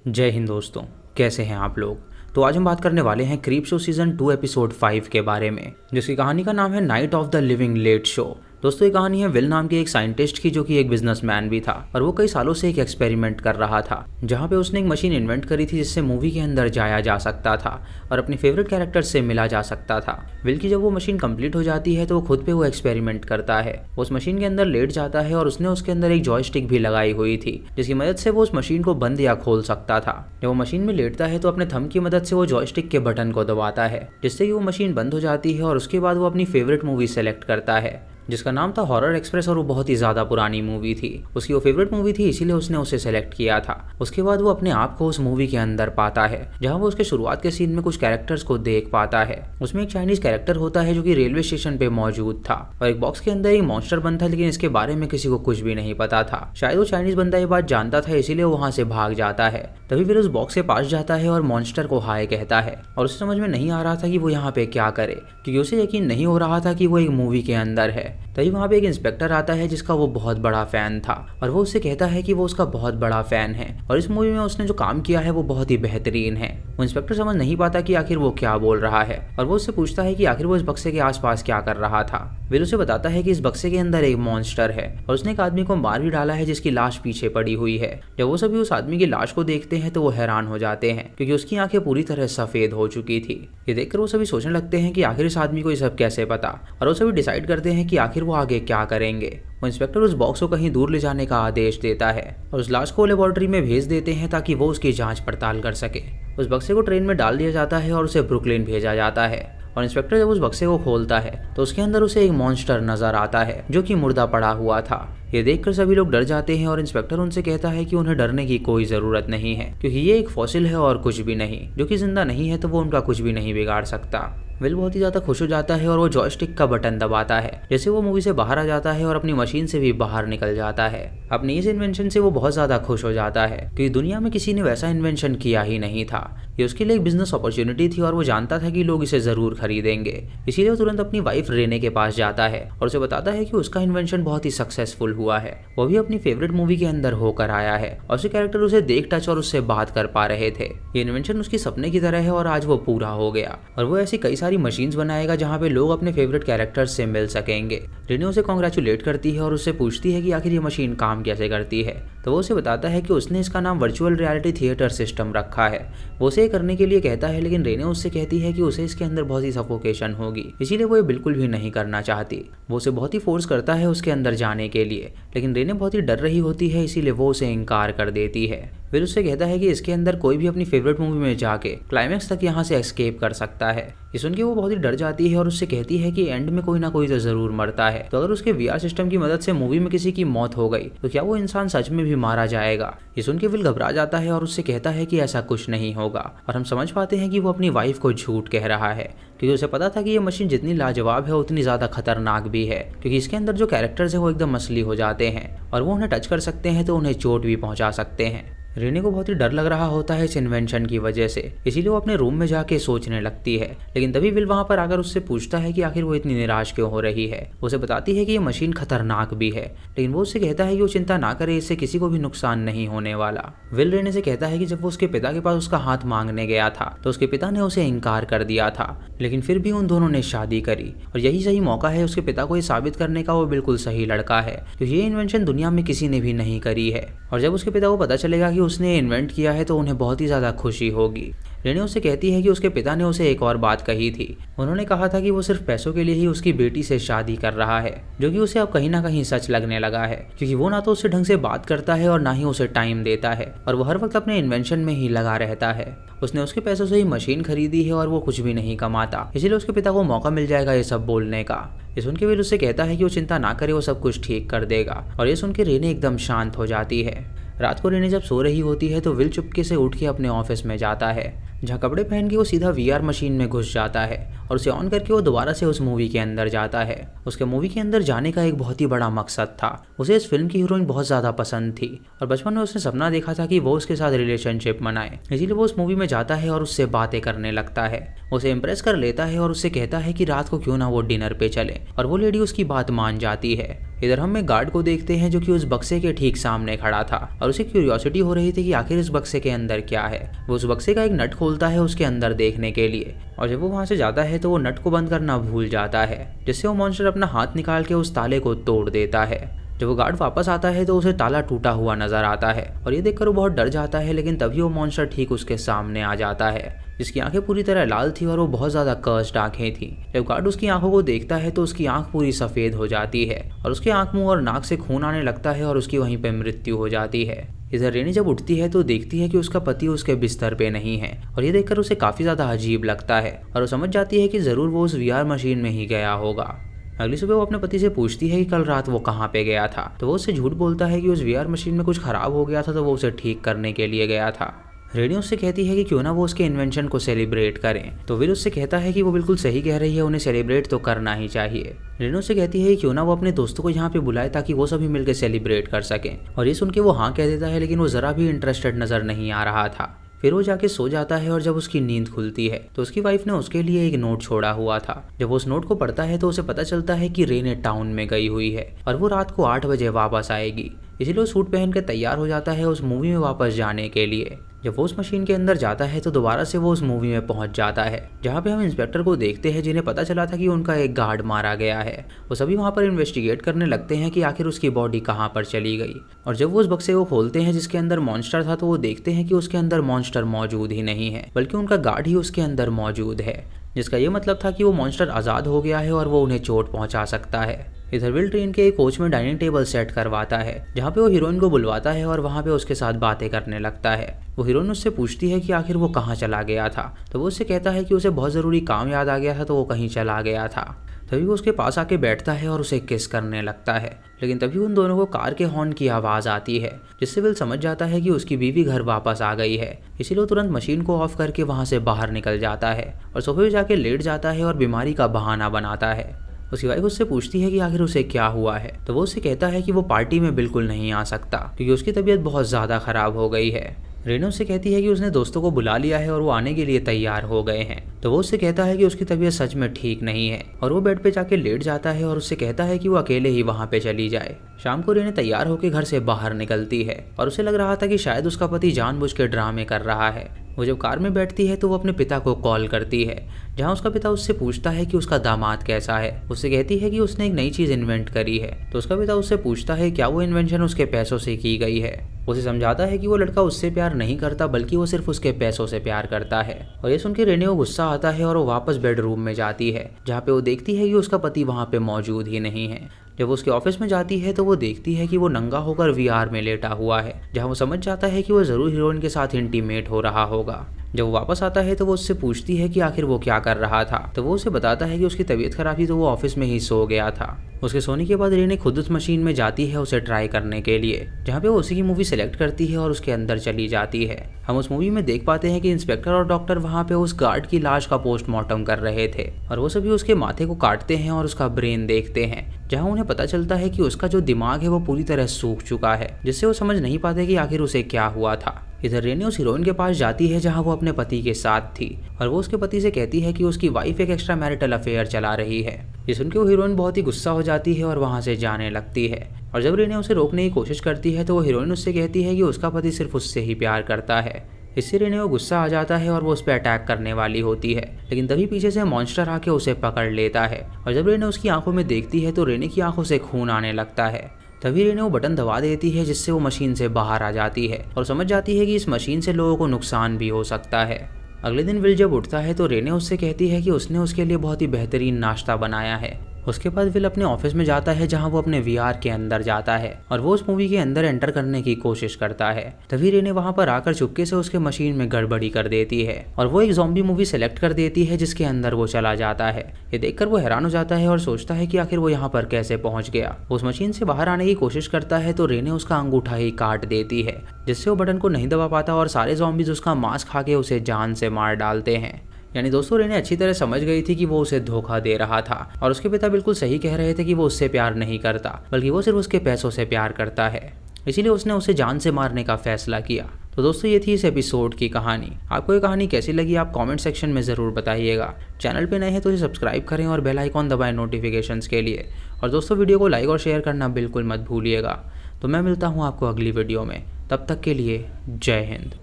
जय हिंद दोस्तों। कैसे हैं आप लोग। तो आज हम बात करने वाले हैं क्रीपशो सीजन 2 एपिसोड 5 के बारे में, जिसकी कहानी का नाम है night of the living late show. दोस्तों ये कहानी है विल नाम के एक साइंटिस्ट की, जो कि एक बिजनेसमैन भी था और वो कई सालों से एक एक्सपेरिमेंट कर रहा था, जहाँ पे उसने एक मशीन इन्वेंट करी थी जिससे मूवी के अंदर जाया जा सकता था और अपने फेवरेट कैरेक्टर से मिला जा सकता था। विल की जब वो मशीन कंप्लीट हो जाती है तो वो खुद पे वो एक्सपेरिमेंट करता है। वो उस मशीन के अंदर लेट जाता है और उसने उसके अंदर एक जॉयस्टिक भी लगाई हुई थी, जिसकी मदद से वो उस मशीन को बंद या खोल सकता था। जब वो मशीन में लेटता है तो अपने थंब की मदद से वो जॉयस्टिक के बटन को दबाता है, जिससे कि वो मशीन बंद हो जाती है और उसके बाद वो अपनी फेवरेट मूवी सेलेक्ट करता है, जिसका नाम था हॉरर एक्सप्रेस। और वो बहुत ही ज़्यादा पुरानी मूवी थी, उसकी वो फेवरेट मूवी थी, इसीलिए उसने उसे सेलेक्ट किया था। उसके बाद वो अपने आप को उस मूवी के अंदर पाता है, जहां वो उसके शुरुआत के सीन में कुछ कैरेक्टर्स को देख पाता है। उसमें एक चाइनीज कैरेक्टर होता है जो कि रेलवे स्टेशन पे मौजूद था और एक बॉक्स के अंदर एक मॉन्स्टर बंद था, लेकिन इसके बारे में किसी को कुछ भी नहीं पता था। शायद वो चाइनीज बंदा ये बात जानता था, इसीलिए वो वहां से भाग जाता है। तभी फिर उस बॉक्स के पास जाता है और मॉन्स्टर को हाय कहता है और उसे समझ में नहीं आ रहा था कि वो यहाँ पे क्या करे, क्योंकि उसे यकीन नहीं हो रहा था कि वो एक मूवी के अंदर है। तभी वहाँ पे एक इंस्पेक्टर आता है जिसका वो बहुत बड़ा फैन था और वो उससे कहता है कि वो उसका बहुत बड़ा फैन है और इस मूवी में उसने जो काम किया है वो बहुत ही बेहतरीन है। वो इंस्पेक्टर समझ नहीं पाता कि आखिर वो क्या बोल रहा है और वो उससे पूछता है कि आखिर वो इस बक्से के आसपास क्या कर रहा था। विल उसे बताता है कि इस बक्से के अंदर एक मॉन्स्टर है और उसने एक आदमी को मार भी डाला है, जिसकी लाश पीछे पड़ी हुई है। जब वो सभी उस आदमी की लाश को देखते हैं तो वो हैरान हो जाते हैं, क्योंकि उसकी आंखें पूरी तरह सफेद हो चुकी थी। ये देखकर वो सभी सोचने लगते हैं कि आखिर इस आदमी को ये सब कैसे पता, और वो सभी डिसाइड करते हैं कि आखिर वो आगे क्या करेंगे। वो इंस्पेक्टर उस बॉक्स को कहीं दूर ले जाने का आदेश देता है और उस लाश को लेबोरेटरी में भेज देते हैं ताकि वो उसकी जांच पड़ताल कर सके। उस बक्से को ट्रेन में डाल दिया जाता है और उसे ब्रुकलिन भेजा जाता है। और इंस्पेक्टर जब उस बक्से को खोलता है तो उसके अंदर उसे एक मॉन्स्टर नजर आता है जो कि मुर्दा पड़ा हुआ था। ये देखकर सभी लोग डर जाते हैं और इंस्पेक्टर उनसे कहता है कि उन्हें डरने की कोई जरूरत नहीं है, क्योंकि ये एक फॉसिल है और कुछ भी नहीं, जो कि जिंदा नहीं है, तो वो उनका कुछ भी नहीं बिगाड़ सकता। विल बहुत ही ज्यादा खुश हो जाता है और वो जॉयस्टिक का बटन दबाता है, जैसे वो मूवी से बाहर आ जाता है और अपनी मशीन से भी बाहर निकल जाता है। अपनी इस इन्वेंशन से वो बहुत ज्यादा खुश हो जाता है, क्योंकि दुनिया में किसी ने वैसा इन्वेंशन किया ही नहीं था। ये उसके लिए एक बिजनेस अपॉर्चुनिटी थी और वो जानता था कि लोग इसे जरूर खरीदेंगे, इसीलिए वो तुरंत अपनी वाइफ रेने के पास जाता है और उसे बताता है कि उसका इन्वेंशन बहुत ही सक्सेसफुल हुआ है, वो भी अपनी फेवरेट मूवी के अंदर होकर आया है और उसके कैरेक्टर उसे देख, टच और उससे बात कर पा रहे थे। ये इन्वेंशन उसकी सपने की तरह है और आज वो पूरा हो गया और वो ऐसी कई सारी मशीन्स बनाएगा जहाँ पे लोग अपने फेवरेट कैरेक्टर्स से मिल सकेंगे। रेने उसे कॉन्ग्रेचुलेट करती है और उससे पूछती है कि आखिर ये मशीन काम कैसे करती है, तो वो उसे बताता है कि उसने इसका नाम वर्चुअल रियलिटी थिएटर सिस्टम रखा है। वो उसे करने के लिए कहता है, लेकिन रेने उससे कहती है कि उसे इसके अंदर बहुत ही सफोकेशन होगी, इसीलिए वो ये बिल्कुल भी नहीं करना चाहती। वो उसे बहुत ही फोर्स करता है उसके अंदर जाने के लिए, लेकिन रेने बहुत ही डर रही होती है, इसीलिए वो उसे इनकार कर देती है। फिर उससे कहता है कि इसके अंदर कोई भी अपनी फेवरेट मूवी में जाके क्लाइमैक्स तक यहाँ से एस्केप कर सकता है। ये सुन के वो बहुत ही डर जाती है और उससे कहती है कि एंड में कोई ना कोई तो जरूर मरता है, तो अगर उसके वीआर सिस्टम की मदद से मूवी में किसी की मौत हो गई तो क्या वो इंसान सच में भी मारा जाएगा। ये सुन के विल घबरा जाता है और उससे कहता है कि ऐसा कुछ नहीं होगा, और हम समझ पाते हैं कि वो अपनी वाइफ को झूठ कह रहा है, क्योंकि उसे पता था कि ये मशीन जितनी लाजवाब है उतनी ज़्यादा खतरनाक भी है, क्योंकि इसके अंदर जो कैरेक्टर्स हैं वो एकदम असली हो जाते हैं और वो उन्हें टच कर सकते हैं तो उन्हें चोट भी पहुंचा सकते हैं। रेने को बहुत ही डर लग रहा होता है इस इन्वेंशन की वजह से, इसीलिए वो अपने रूम में जाके सोचने लगती है। लेकिन तभी विल वहां पर आकर उससे पूछता है कि आखिर वो इतनी निराश क्यों हो रही है। उसे बताती है कि ये मशीन खतरनाक भी है, लेकिन वो उससे कहता है कि वो चिंता ना करे, इससे किसी को भी नुकसान नहीं होने वाला। विल रेने से कहता है कि जब वो उसके पिता के पास उसका हाथ मांगने गया था तो उसके पिता ने उसे इनकार कर दिया था, लेकिन फिर भी उन दोनों ने शादी करी और यही सही मौका है उसके पिता को ये साबित करने का वो बिल्कुल सही लड़का है, क्योंकि ये इन्वेंशन दुनिया में किसी ने भी नहीं करी है। और जब उसके पिता को पता चलेगा कि उसने इन्वेंट किया है तो उन्हें बहुत ही ज्यादा खुशी होगी। रेने उससे कहती है कि उसके पिता ने उसे एक और बात कही थी। उन्होंने कहा था कि वो सिर्फ पैसों के लिए ही उसकी बेटी से शादी कर रहा है, जो कि उसे अब कहीं ना कहीं सच लगने लगा है, क्योंकि वो ना तो उससे ढंग से बात करता है और ना ही उसे टाइम देता है और वो हर वक्त अपने इन्वेंशन में ही लगा रहता है। उसने उसके पैसों से ही मशीन खरीदी है और वो कुछ भी नहीं कमाता, इसीलिए उसके पिता को मौका मिल जाएगा ये सब बोलने का। ये सुन के विल उससे कहता है कि वो चिंता ना करे, वो सब कुछ ठीक कर देगा, और ये सुन के रेने एकदम शांत हो जाती है। रात को रेने जब सो रही होती है तो विल चुपके से उठ के अपने ऑफिस में जाता है, जहाँ कपड़े पहन के वो सीधा वीआर मशीन में घुस जाता है और उसे ऑन करके वो दोबारा से उस मूवी के अंदर जाता है। उसके मूवी के अंदर जाने का एक बहुत ही बड़ा मकसद था, उसे इस फिल्म की हीरोइन बहुत ज़्यादा पसंद थी और बचपन में उसने सपना देखा था कि वो उसके साथ रिलेशनशिप बनाए, इसीलिए वो उस मूवी में जाता है और उससे बातें करने लगता है, उसे इम्प्रेस कर लेता है और उससे कहता है कि रात को क्यों ना वो डिनर पे चले, और वो लेडी उसकी बात मान जाती है। इधर हम एक गार्ड को देखते हैं जो कि उस बक्से के ठीक सामने खड़ा था और उसे क्यूरियोसिटी हो रही थी कि आखिर इस बक्से के अंदर क्या है। वो उस बक्से का एक नट खोलता है उसके अंदर देखने के लिए, और जब वो वहां से जाता है तो वो नट को बंद करना भूल जाता है, जिससे वो मॉन्स्टर अपना हाथ निकाल के उस ताले को तोड़ देता है। जब वो गार्ड वापस आता है तो उसे ताला टूटा हुआ नजर आता है और ये देखकर वो बहुत डर जाता है, लेकिन तभी वो मॉन्स्टर ठीक उसके सामने आ जाता है, जिसकी आंखें पूरी तरह लाल थी और वो बहुत ज़्यादा कर्स्ड आंखें थी। जब गार्ड उसकी आंखों को देखता है तो उसकी आंख पूरी सफ़ेद हो जाती है और उसके आंख, मुंह और नाक से खून आने लगता है और उसकी वहीं पर मृत्यु हो जाती है। इधर रेनी जब उठती है तो देखती है कि उसका पति उसके बिस्तर पे नहीं है और ये देखकर उसे काफ़ी ज़्यादा अजीब लगता है और वो समझ जाती है कि ज़रूर वो उस VR मशीन में ही गया होगा। अगली सुबह वो अपने पति से पूछती है कि कल रात वो कहाँ पे गया था, तो वो उससे झूठ बोलता है कि उस VR मशीन में कुछ खराब हो गया था तो वो उसे ठीक करने के लिए गया था। रेनी उससे कहती है कि क्यों ना वो उसके इन्वेंशन को सेलिब्रेट करें, तो विल उससे कहता है कि वो बिल्कुल सही कह रही है, उन्हें सेलिब्रेट तो करना ही चाहिए। रेनी उससे कहती है कि क्यों ना वो अपने दोस्तों को यहाँ पे बुलाए ताकि वो सभी मिलकर सेलिब्रेट कर सकें, और ये सुन के वो हाँ कह देता है, लेकिन वो जरा भी इंटरेस्टेड नजर नहीं आ रहा था। फिर वो जाके सो जाता है और जब उसकी नींद खुलती है तो उसकी वाइफ ने उसके लिए एक नोट छोड़ा हुआ था। जब वो उस नोट को पढ़ता है तो उसे पता चलता है कि रेने टाउन में गई हुई है और वो रात को 8 बजे वापस आएगी, इसलिए वो सूट पहन कर तैयार हो जाता है उस मूवी में वापस जाने के लिए। जब वो उस मशीन के अंदर जाता है तो दोबारा से वो उस मूवी में पहुंच जाता है, जहां पे हम इंस्पेक्टर को देखते हैं जिन्हें पता चला था कि उनका एक गार्ड मारा गया है। वो सभी वहां पर इन्वेस्टिगेट करने लगते हैं कि आखिर उसकी बॉडी कहां पर चली गई, और जब वो उस बक्से को खोलते हैं जिसके अंदर मॉन्स्टर था तो वो देखते हैं कि उसके अंदर मॉन्स्टर मौजूद ही नहीं है, बल्कि उनका गार्ड ही उसके अंदर मौजूद है, जिसका ये मतलब था कि वो मॉन्स्टर आज़ाद हो गया है और वो उन्हें चोट पहुंचा सकता है। इधर विल ट्रेन के एक कोच में डाइनिंग टेबल सेट करवाता है, जहाँ पे वो हीरोइन को बुलवाता है और वहाँ पे उसके साथ बातें करने लगता है। वो हीरोइन उससे पूछती है कि आखिर वो कहाँ चला गया था, तो वो उससे कहता है कि उसे बहुत ज़रूरी काम याद आ गया था तो वो कहीं चला गया था। तभी वो उसके पास आके बैठता है और उसे किस करने लगता है, लेकिन तभी उन दोनों को कार के हॉर्न की आवाज़ आती है, जिससे विल समझ जाता है कि उसकी बीवी घर वापस आ गई है। इसीलिए वो तुरंत मशीन को ऑफ करके वहाँ से बाहर निकल जाता है और सोफे पे जाके लेट जाता है और बीमारी का बहाना बनाता है। उसकी वाइफ उससे पूछती है कि आखिर उसे क्या हुआ है, तो वो उससे कहता है कि वो पार्टी में बिल्कुल नहीं आ सकता क्योंकि उसकी तबीयत बहुत ज़्यादा ख़राब हो गई है। रेनो उससे कहती है कि उसने दोस्तों को बुला लिया है और वो आने के लिए तैयार हो गए हैं, तो वो उससे कहता है कि उसकी तबीयत सच में ठीक नहीं है और वो बेड पे जाके लेट जाता है और उससे कहता है कि वो अकेले ही वहाँ पे चली जाए। शाम को रेने तैयार होकर घर से बाहर निकलती है और उसे लग रहा था कि शायद उसका पति जानबूझ के ड्रामे कर रहा है। वो जब कार में बैठती है तो वो अपने पिता को कॉल करती है, जहाँ उसका पिता उससे पूछता है कि उसका दामाद कैसा है। उससे कहती है कि उसने एक नई चीज़ इन्वेंट करी है, तो उसका पिता उससे पूछता है क्या वो इन्वेंशन उसके पैसों से की गई है। उसे समझाता है कि वो लड़का उससे प्यार नहीं करता बल्कि वो सिर्फ उसके पैसों से प्यार करता है, और ये सुन के रेने को गुस्सा आता है और वो वापस बेडरूम में जाती है, जहाँ पे वो देखती है कि उसका पति वहाँ पे मौजूद ही नहीं है। जब वो उसके ऑफिस में जाती है तो वो देखती है कि वो नंगा होकर VR में लेटा हुआ है, जहाँ वो समझ जाता है कि वो ज़रूर हीरोइन के साथ इंटीमेट हो रहा होगा। जब वो वापस आता है तो वो उससे पूछती है कि आखिर वो क्या कर रहा था, तो वो उसे बताता है कि उसकी तबीयत खराब थी तो वो ऑफिस में ही सो गया था। उसके सोने के बाद रेने खुद उस मशीन में जाती है उसे ट्राई करने के लिए, जहाँ पे वो उसी की मूवी सेलेक्ट करती है और उसके अंदर चली जाती है। हम उस मूवी में देख पाते हैं कि इंस्पेक्टर और डॉक्टर वहाँ पे उस गार्ड की लाश का पोस्टमार्टम कर रहे थे और वो सभी उसके माथे को काटते हैं और उसका ब्रेन देखते हैं, जहाँ उन्हें पता चलता है कि उसका जो दिमाग है वो पूरी तरह सूख चुका है, जिससे वो समझ नहीं पाते कि आखिर उसे क्या हुआ था। इधर रेने उस हीरोइन के पास जाती है जहाँ वो अपने पति के साथ थी और वो उसके पति से कहती है कि उसकी वाइफ एक एक्स्ट्रा मैरिटल अफेयर चला रही है। ये सुन के वो हीरोइन बहुत ही गुस्सा हो जाती है और वहाँ से जाने लगती है, और जब रेने उसे रोकने की कोशिश करती है तो वो हीरोइन उससे कहती है कि उसका पति सिर्फ उससे ही प्यार करता है। इससे रेने को गुस्सा आ जाता है और वो उस पर अटैक करने वाली होती है, लेकिन तभी पीछे से मॉन्स्टर आके उसे पकड़ लेता है, और जब रेने उसकी आंखों में देखती है तो रेने की आंखों से खून आने लगता है। तभी रेने वो बटन दबा देती है जिससे वो मशीन से बाहर आ जाती है और समझ जाती है कि इस मशीन से लोगों को नुकसान भी हो सकता है। अगले दिन विल जब उठता है तो रेने उससे कहती है कि उसने उसके लिए बहुत ही बेहतरीन नाश्ता बनाया है। उसके बाद विल अपने ऑफिस में जाता है जहां वो अपने VR के अंदर जाता है और वो उस मूवी के अंदर एंटर करने की कोशिश करता है। तभी रेने वहां पर आकर चुपके से उसके मशीन में गड़बड़ी कर देती है और वो एक ज़ॉम्बी मूवी सेलेक्ट कर देती है जिसके अंदर वो चला जाता है। ये देखकर वो हैरान हो जाता है और सोचता है कि आखिर वो यहाँ पर कैसे पहुंच गया। उस मशीन से बाहर आने की कोशिश करता है तो रेने उसका अंगूठा ही काट देती है, जिससे वो बटन को नहीं दबा पाता और सारे ज़ॉम्बीज उसका मांस खा के उसे जान से मार डालते हैं। यानी दोस्तों रेने अच्छी तरह समझ गई थी कि वो उसे धोखा दे रहा था और उसके पिता बिल्कुल सही कह रहे थे कि वो उससे प्यार नहीं करता, बल्कि वो सिर्फ उसके पैसों से प्यार करता है। इसीलिए उसने उसे जान से मारने का फैसला किया। तो दोस्तों ये थी इस एपिसोड की कहानी। आपको ये कहानी कैसी लगी आप कमेंट सेक्शन में ज़रूर बताइएगा। चैनल पे नए हैं तो इसे सब्सक्राइब करें और बेल आइकॉन दबाएं नोटिफिकेशंस के लिए। और दोस्तों वीडियो को लाइक और शेयर करना बिल्कुल मत भूलिएगा। तो मैं मिलता हूँ आपको अगली वीडियो में, तब तक के लिए जय हिंद।